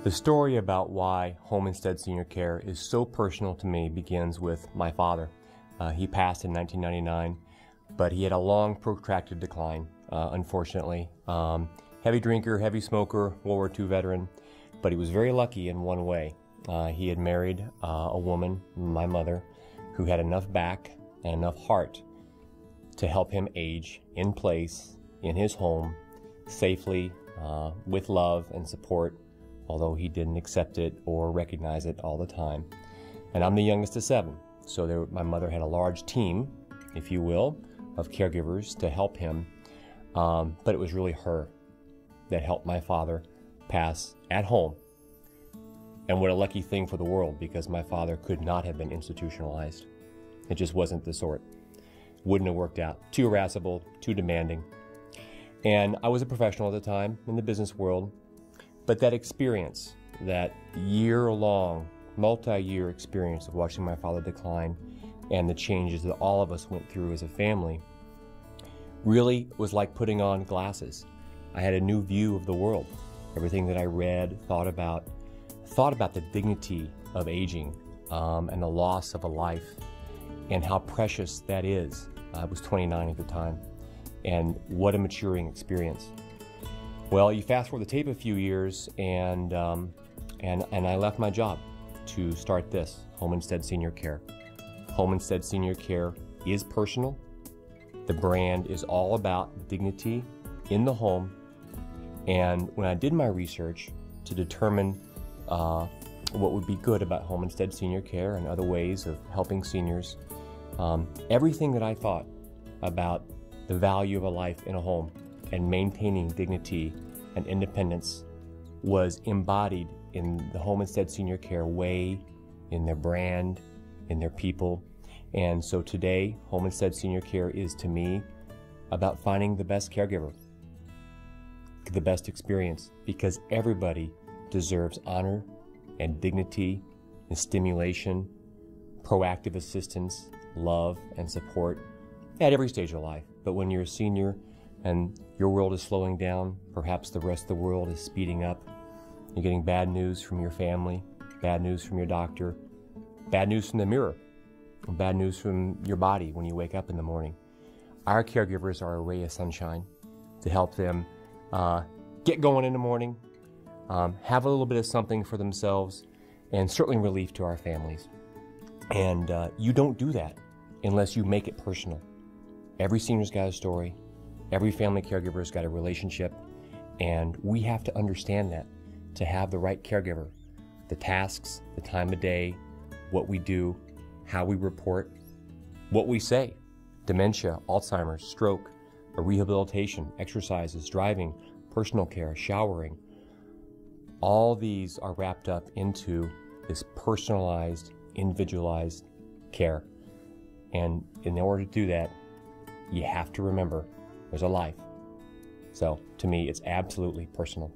The story about why Home Instead Senior Care is so personal to me begins with my father. He passed in 1999, but he had a long, protracted decline, unfortunately. Heavy drinker, heavy smoker, World War II veteran, but he was very lucky in one way. He had married a woman, my mother, who had enough back and enough heart to help him age in place, in his home, safely, with love and support, although he didn't accept it or recognize it all the time. And I'm the youngest of 7, so my mother had a large team, if you will, of caregivers to help him, but it was really her that helped my father pass at home. And what a lucky thing for the world, because my father could not have been institutionalized. It just wasn't the sort. Wouldn't have worked out. Too irascible, too demanding. And I was a professional at the time in the business world, but that experience, that year-long, multi-year experience of watching my father decline and the changes that all of us went through as a family really was like putting on glasses. I had a new view of the world. Everything that I read, thought about the dignity of aging and the loss of a life and how precious that is. I was 29 at the time, and what a maturing experience. Well, you fast forward the tape a few years, and I left my job to start this, Home Instead Senior Care. Home Instead Senior Care is personal. The brand is all about dignity in the home. And when I did my research to determine what would be good about Home Instead Senior Care and other ways of helping seniors, everything that I thought about the value of a life in a home and maintaining dignity and independence was embodied in the Home Instead Senior Care way, in their brand, in their people. And so today, Home Instead Senior Care is, to me, about finding the best caregiver, the best experience, because everybody deserves honor and dignity and stimulation, proactive assistance, love and support at every stage of life. But when you're a senior and your world is slowing down, perhaps the rest of the world is speeding up, you're getting bad news from your family, bad news from your doctor, bad news from the mirror, bad news from your body when you wake up in the morning. Our caregivers are a ray of sunshine to help them get going in the morning, have a little bit of something for themselves, and certainly relief to our families. And you don't do that unless you make it personal. Every senior's got a story. Every family caregiver's got a relationship. And we have to understand that to have the right caregiver. The tasks, the time of day, what we do, how we report, what we say. Dementia, Alzheimer's, stroke, rehabilitation, exercises, driving, personal care, showering. All these are wrapped up into this personalized, individualized care. And in order to do that, you have to remember there's a life. So to me, it's absolutely personal.